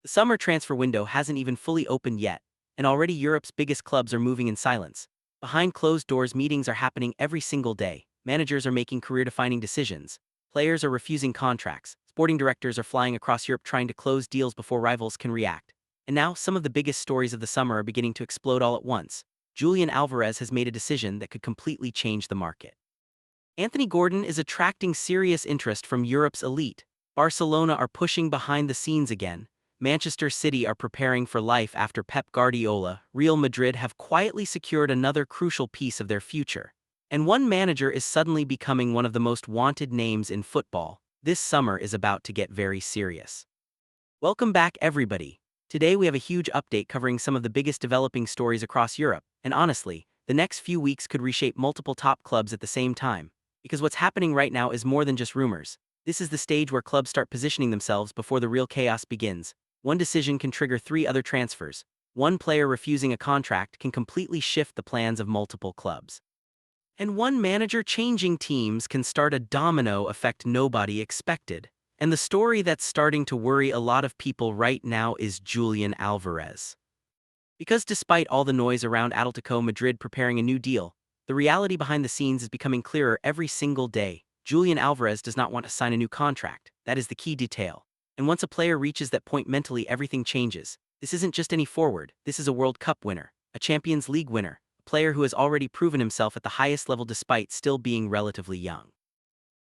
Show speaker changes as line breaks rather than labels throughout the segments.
The summer transfer window hasn't even fully opened yet, and already Europe's biggest clubs are moving in silence. Behind closed doors, meetings are happening every single day. Managers are making career-defining decisions. Players are refusing contracts. Sporting directors are flying across Europe trying to close deals before rivals can react. And now, some of the biggest stories of the summer are beginning to explode all at once. Julian Alvarez has made a decision that could completely change the market. Anthony Gordon is attracting serious interest from Europe's elite. Barcelona are pushing behind the scenes again. Manchester City are preparing for life after Pep Guardiola. Real Madrid have quietly secured another crucial piece of their future. And one manager is suddenly becoming one of the most wanted names in football. This summer is about to get very serious. Welcome back, everybody. Today we have a huge update covering some of the biggest developing stories across Europe, and honestly, the next few weeks could reshape multiple top clubs at the same time. Because what's happening right now is more than just rumors. This is the stage where clubs start positioning themselves before the real chaos begins. One decision can trigger three other transfers. One player refusing a contract can completely shift the plans of multiple clubs. And one manager changing teams can start a domino effect nobody expected. And the story that's starting to worry a lot of people right now is Julian Alvarez. Because despite all the noise around Atletico Madrid preparing a new deal, the reality behind the scenes is becoming clearer every single day. Julian Alvarez does not want to sign a new contract. That is the key detail. And once a player reaches that point mentally, everything changes. This isn't just any forward. This is a World Cup winner, a Champions League winner, a player who has already proven himself at the highest level despite still being relatively young.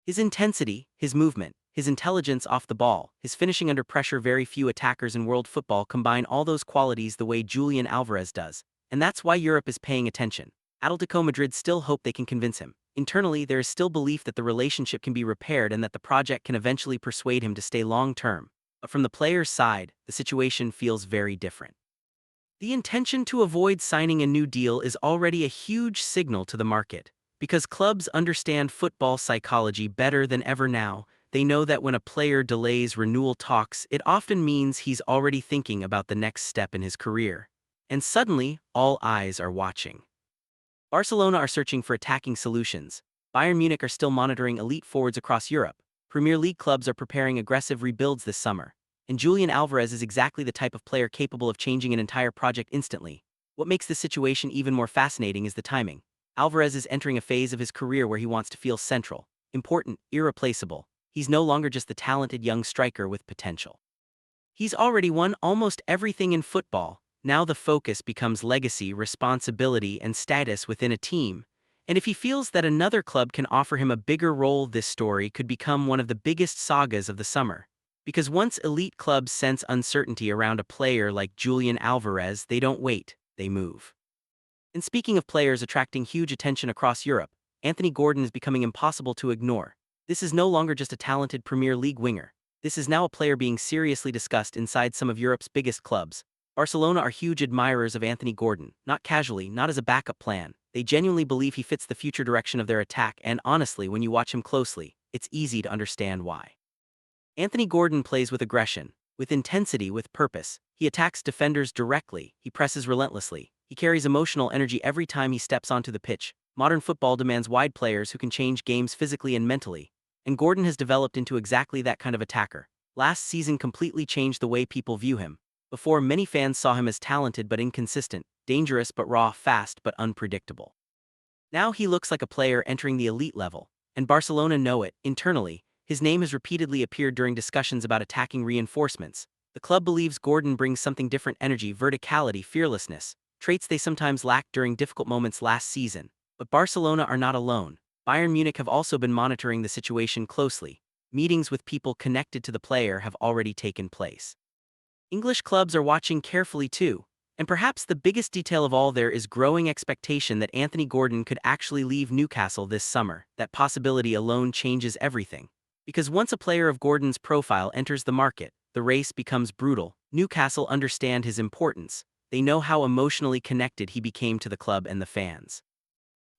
His intensity, his movement, his intelligence off the ball, his finishing under pressure. Very few attackers in world football combine all those qualities the way Julian Alvarez does. And that's why Europe is paying attention. Atletico Madrid still hope they can convince him. Internally, there is still belief that the relationship can be repaired and that the project can eventually persuade him to stay long-term. But from the player's side, the situation feels very different. The intention to avoid signing a new deal is already a huge signal to the market. Because clubs understand football psychology better than ever now, they know that when a player delays renewal talks, it often means he's already thinking about the next step in his career. And suddenly, all eyes are watching. Barcelona are searching for attacking solutions. Bayern Munich are still monitoring elite forwards across Europe. Premier League clubs are preparing aggressive rebuilds this summer. And Julian Alvarez is exactly the type of player capable of changing an entire project instantly. What makes this situation even more fascinating is the timing. Alvarez is entering a phase of his career where he wants to feel central, important, irreplaceable. He's no longer just the talented young striker with potential. He's already won almost everything in football. Now the focus becomes legacy, responsibility, and status within a team. And if he feels that another club can offer him a bigger role, this story could become one of the biggest sagas of the summer. Because once elite clubs sense uncertainty around a player like Julian Alvarez, they don't wait, they move. And speaking of players attracting huge attention across Europe, Anthony Gordon is becoming impossible to ignore. This is no longer just a talented Premier League winger. This is now a player being seriously discussed inside some of Europe's biggest clubs. Barcelona are huge admirers of Anthony Gordon, not casually, not as a backup plan. They genuinely believe he fits the future direction of their attack, and honestly, when you watch him closely, it's easy to understand why. Anthony Gordon plays with aggression, with intensity, with purpose. He attacks defenders directly, he presses relentlessly, he carries emotional energy every time he steps onto the pitch. Modern football demands wide players who can change games physically and mentally, and Gordon has developed into exactly that kind of attacker. Last season completely changed the way people view him. Before, many fans saw him as talented but inconsistent, dangerous but raw, fast but unpredictable. Now he looks like a player entering the elite level, and Barcelona know it. Internally, his name has repeatedly appeared during discussions about attacking reinforcements. The club believes Gordon brings something different: energy, verticality, fearlessness, traits they sometimes lacked during difficult moments last season. But Barcelona are not alone. Bayern Munich have also been monitoring the situation closely. Meetings with people connected to the player have already taken place. English clubs are watching carefully too. And perhaps the biggest detail of all, there is growing expectation that Anthony Gordon could actually leave Newcastle this summer. That possibility alone changes everything. Because once a player of Gordon's profile enters the market, the race becomes brutal. Newcastle understand his importance. They know how emotionally connected he became to the club and the fans.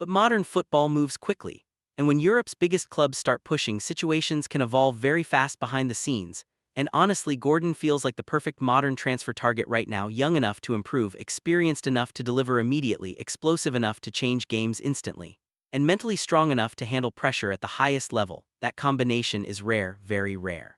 But modern football moves quickly. And when Europe's biggest clubs start pushing, situations can evolve very fast behind the scenes. And honestly, Gordon feels like the perfect modern transfer target right now: young enough to improve, experienced enough to deliver immediately, explosive enough to change games instantly, and mentally strong enough to handle pressure at the highest level. That combination is rare, very rare.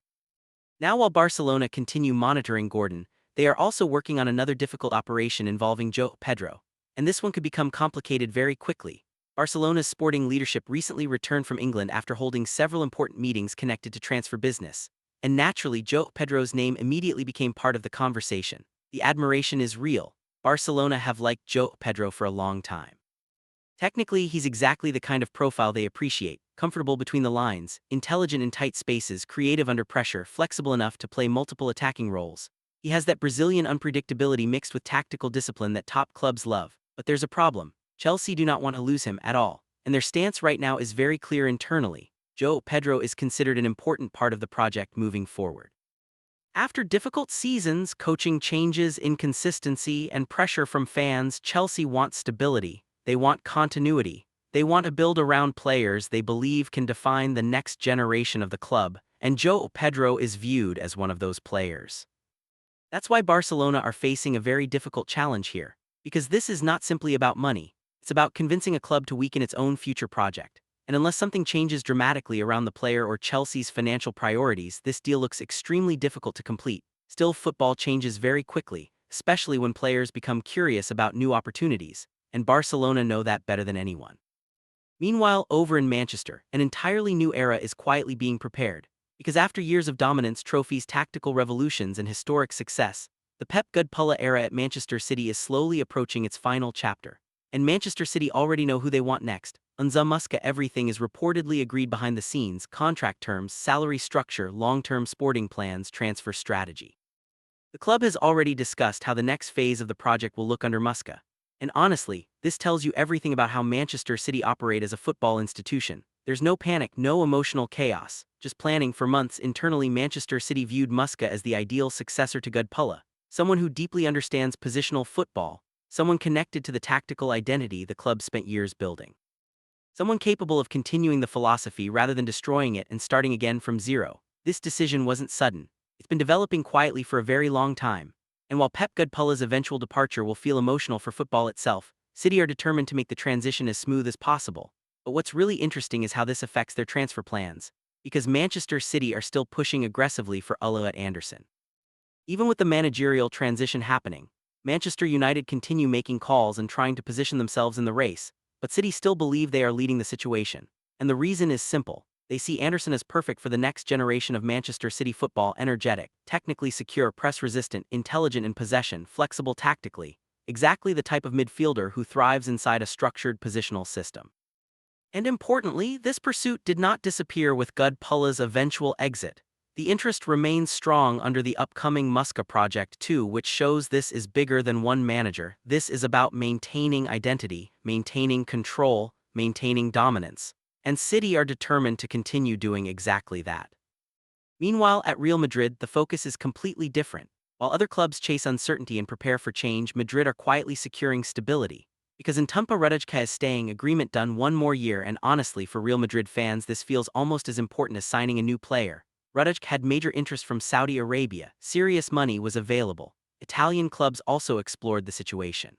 Now while Barcelona continue monitoring Gordon, they are also working on another difficult operation involving João Pedro. And this one could become complicated very quickly. Barcelona's sporting leadership recently returned from England after holding several important meetings connected to transfer business. And naturally, João Pedro's name immediately became part of the conversation. The admiration is real. Barcelona have liked João Pedro for a long time. Technically, he's exactly the kind of profile they appreciate: comfortable between the lines, intelligent in tight spaces, creative under pressure, flexible enough to play multiple attacking roles. He has that Brazilian unpredictability mixed with tactical discipline that top clubs love. But there's a problem. Chelsea do not want to lose him at all, and their stance right now is very clear internally. João Pedro is considered an important part of the project moving forward. After difficult seasons, coaching changes, inconsistency, and pressure from fans, Chelsea wants stability. They want continuity. They want to build around players they believe can define the next generation of the club, and João Pedro is viewed as one of those players. That's why Barcelona are facing a very difficult challenge here, because this is not simply about money. It's about convincing a club to weaken its own future project. And unless something changes dramatically around the player or Chelsea's financial priorities, this deal looks extremely difficult to complete. Still, football changes very quickly, especially when players become curious about new opportunities, and Barcelona know that better than anyone. Meanwhile, over in Manchester, an entirely new era is quietly being prepared, because after years of dominance, trophies, tactical revolutions, and historic success, the Pep Guardiola era at Manchester City is slowly approaching its final chapter. And Manchester City already know who they want next. Unza Muska. Everything is reportedly agreed behind the scenes: contract terms, salary structure, long-term sporting plans, transfer strategy. The club has already discussed how the next phase of the project will look under Muska. And honestly, this tells you everything about how Manchester City operate as a football institution. There's no panic, no emotional chaos, just planning. For months internally, Manchester City viewed Muska as the ideal successor to Guardiola, someone who deeply understands positional football, someone connected to the tactical identity the club spent years building. Someone capable of continuing the philosophy rather than destroying it and starting again from zero. This decision wasn't sudden. It's been developing quietly for a very long time. And while Pep Guardiola's eventual departure will feel emotional for football itself, City are determined to make the transition as smooth as possible. But what's really interesting is how this affects their transfer plans, because Manchester City are still pushing aggressively for Elliot Anderson. Even with the managerial transition happening, Manchester United continue making calls and trying to position themselves in the race, but City still believe they are leading the situation. And the reason is simple: they see Anderson as perfect for the next generation of Manchester City football: energetic, technically secure, press-resistant, intelligent in possession, flexible tactically, exactly the type of midfielder who thrives inside a structured positional system. And importantly, this pursuit did not disappear with Guardiola's eventual exit. The interest remains strong under the upcoming Muska project too, which shows this is bigger than one manager. This is about maintaining identity, maintaining control, maintaining dominance. And City are determined to continue doing exactly that. Meanwhile, at Real Madrid, the focus is completely different. While other clubs chase uncertainty and prepare for change, Madrid are quietly securing stability. Because Antonio Rudiger is staying, agreement done one more year, and honestly, for Real Madrid fans, this feels almost as important as signing a new player. Rudiger had major interest from Saudi Arabia. Serious money was available. Italian clubs also explored the situation.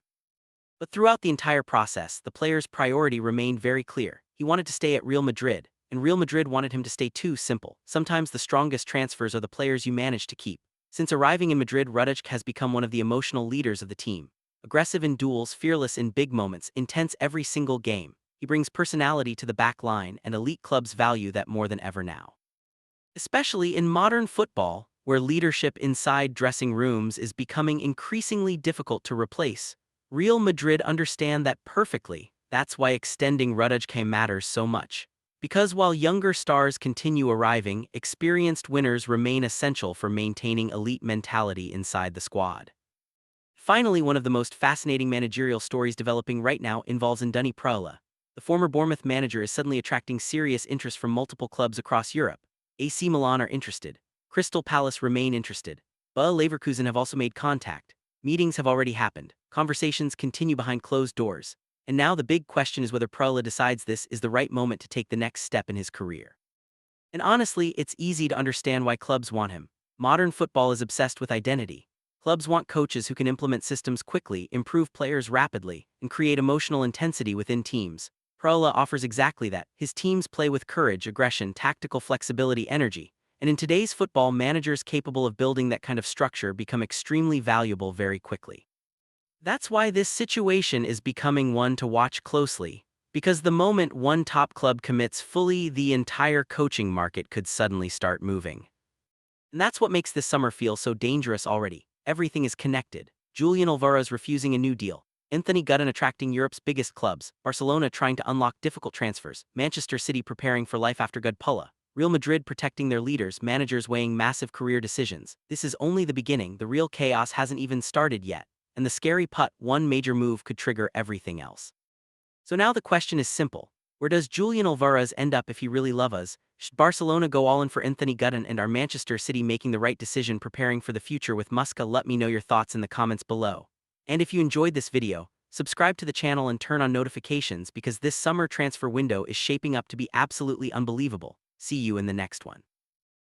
But throughout the entire process, the player's priority remained very clear. He wanted to stay at Real Madrid, and Real Madrid wanted him to stay too. Simple. Sometimes the strongest transfers are the players you manage to keep. Since arriving in Madrid, Rudiger has become one of the emotional leaders of the team. Aggressive in duels, fearless in big moments, intense every single game. He brings personality to the back line, and elite clubs value that more than ever now. Especially in modern football, where leadership inside dressing rooms is becoming increasingly difficult to replace, Real Madrid understand that perfectly. That's why extending Rudiger matters so much. Because while younger stars continue arriving, experienced winners remain essential for maintaining elite mentality inside the squad. Finally, one of the most fascinating managerial stories developing right now involves Andoni Iraola. The former Bournemouth manager is suddenly attracting serious interest from multiple clubs across Europe. AC Milan are interested. Crystal Palace remain interested. Bayer Leverkusen have also made contact. Meetings have already happened. Conversations continue behind closed doors. And now the big question is whether Iraola decides this is the right moment to take the next step in his career. And honestly, it's easy to understand why clubs want him. Modern football is obsessed with identity. Clubs want coaches who can implement systems quickly, improve players rapidly, and create emotional intensity within teams. Iraola offers exactly that. His teams play with courage, aggression, tactical flexibility, energy, And in today's football, managers capable of building that kind of structure become extremely valuable very quickly. That's why this situation is becoming one to watch closely, because the moment one top club commits fully, the entire coaching market could suddenly start moving. And that's what makes this summer feel so dangerous already. Everything is connected. Julian Alvarez refusing a new deal. Anthony Gooden attracting Europe's biggest clubs. Barcelona trying to unlock difficult transfers. Manchester City preparing for life after Good. Real Madrid protecting their leaders. Managers weighing massive career decisions. This is only the beginning. The real chaos hasn't even started yet. And the scary putt, one major move could trigger everything else. So now the question is simple. Where does Julian Alvarez end up if he really loves us? Should Barcelona go all in for Anthony Gooden, and are Manchester City making the right decision preparing for the future with Musca? Let me know your thoughts in the comments below. And if you enjoyed this video, subscribe to the channel and turn on notifications because this summer transfer window is shaping up to be absolutely unbelievable. See you in the next one.